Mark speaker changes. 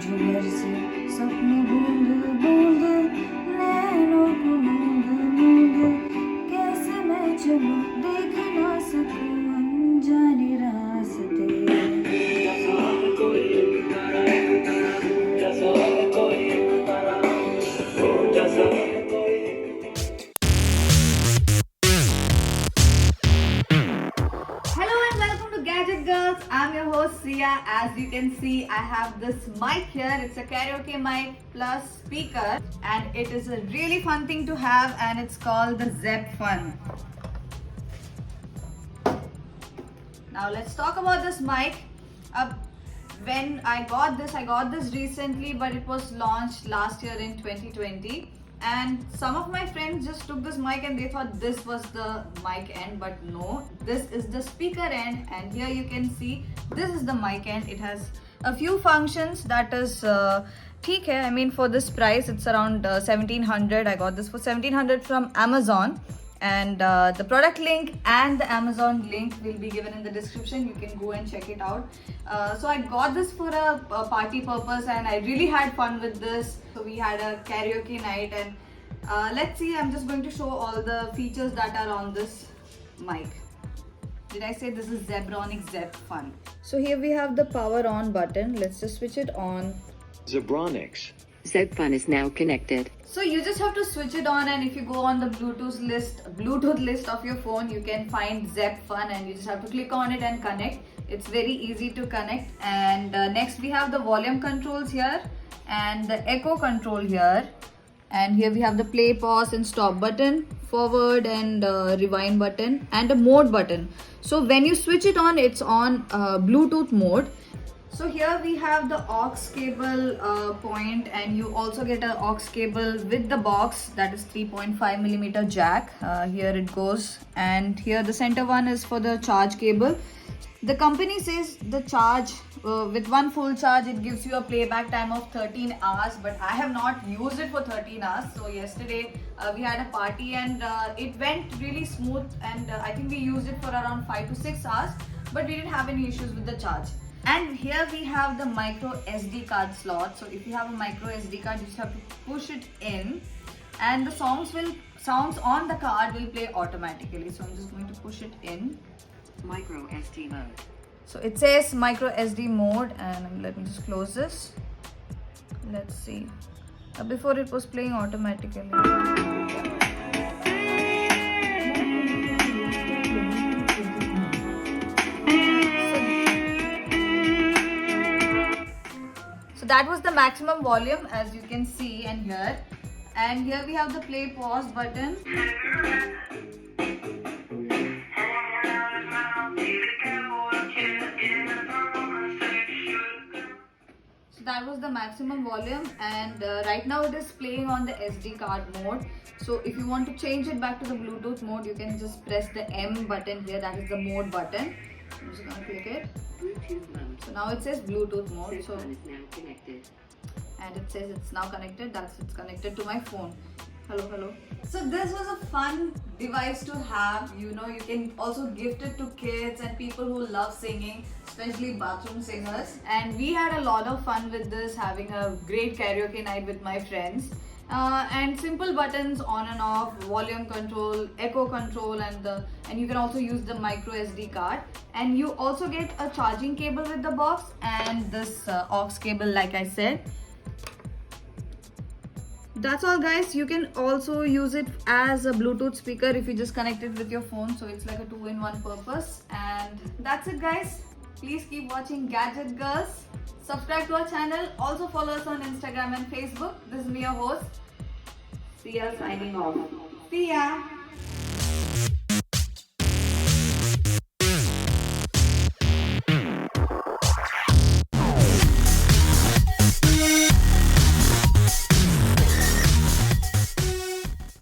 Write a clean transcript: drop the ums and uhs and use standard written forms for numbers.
Speaker 1: झुलर से स्वप्न बूंद बूंद नैनों को मूंद मूंद कैसे मैं चलूं देख ना सकूं अनजाने रास्ते
Speaker 2: Hello and welcome to Gadget Girls. I'm your host Sia. As you can see, I have this mic here. It's a karaoke mic plus speaker, and it is a really fun thing to have, and it's called the Zep Fun. Now let's talk about this mic. When I got this recently, but it was launched last year in 2020. And some of my friends just took this mic and they thought this was the mic end, but no, this is the speaker end. And here you can see this is the mic end. It has a few functions that is ठीक है. I mean, for this price it's around 1700. I got this for 1700 from Amazon. And the product link and the Amazon link will be given in the description. You can go and check it out. So I got this for a party purpose and I really had fun with this. So we had a karaoke night and let's see, I'm just going to show all the features that are on this mic. Did I say this is Zebronic Zep Fun? So here we have the power on button. Let's just switch it on.
Speaker 3: Zebronics.
Speaker 4: Zep Fun is now connected.
Speaker 2: So you just have to switch it on, and if you go on the Bluetooth list of your phone, you can find Zep Fun and you just have to click on it and connect. It's very easy to connect. And next we have the volume controls here and the echo control here. And here we have the play, pause and stop button, forward and rewind button, and a mode button. So when you switch it on, it's on Bluetooth mode. So here we have the aux cable point, and you also get an aux cable with the box, that is 3.5mm jack. Here it goes, and here the center one is for the charge cable. The company says the charge with one full charge it gives you a playback time of 13 hours, but I have not used it for 13 hours. So yesterday we had a party and it went really smooth, and I think we used it for around 5 to 6 hours, but we didn't have any issues with the charge. And here we have the micro SD card slot. So if you have a micro SD card, you just have to push it in and the sounds on the card will play automatically. So I'm just going to push it in.
Speaker 4: Micro SD mode.
Speaker 2: So it says micro SD mode, and let me just close this. Let's see. Before it was playing automatically. That was the maximum volume, as you can see and hear. And here we have the play pause button. So that was the maximum volume, and right now it is playing on the SD card mode. So if you want to change it back to the Bluetooth mode, you can just press the M button here, that is the mode button. I'm just gonna click it.
Speaker 4: Bluetooth mode.
Speaker 2: So now it says Bluetooth mode.
Speaker 4: Zep
Speaker 2: So
Speaker 4: Fun is now connected.
Speaker 2: and it says it's now connected. It's connected to my phone. Hello. So this was a fun device to have. You know, you can also gift it to kids and people who love singing, especially bathroom singers. And we had a lot of fun with this, having a great karaoke night with my friends. And simple buttons on and off, volume control, echo control, and you can also use the micro SD card. And you also get a charging cable with the box and this aux cable, like I said. That's all, guys. You can also use it as a Bluetooth speaker if you just connect it with your phone. So it's like a 2-in-1 purpose. And that's it, guys. Please keep watching Gadget Girls. Subscribe to our channel. Also follow us on Instagram and Facebook. This is me, your host. See ya, signing off. See ya.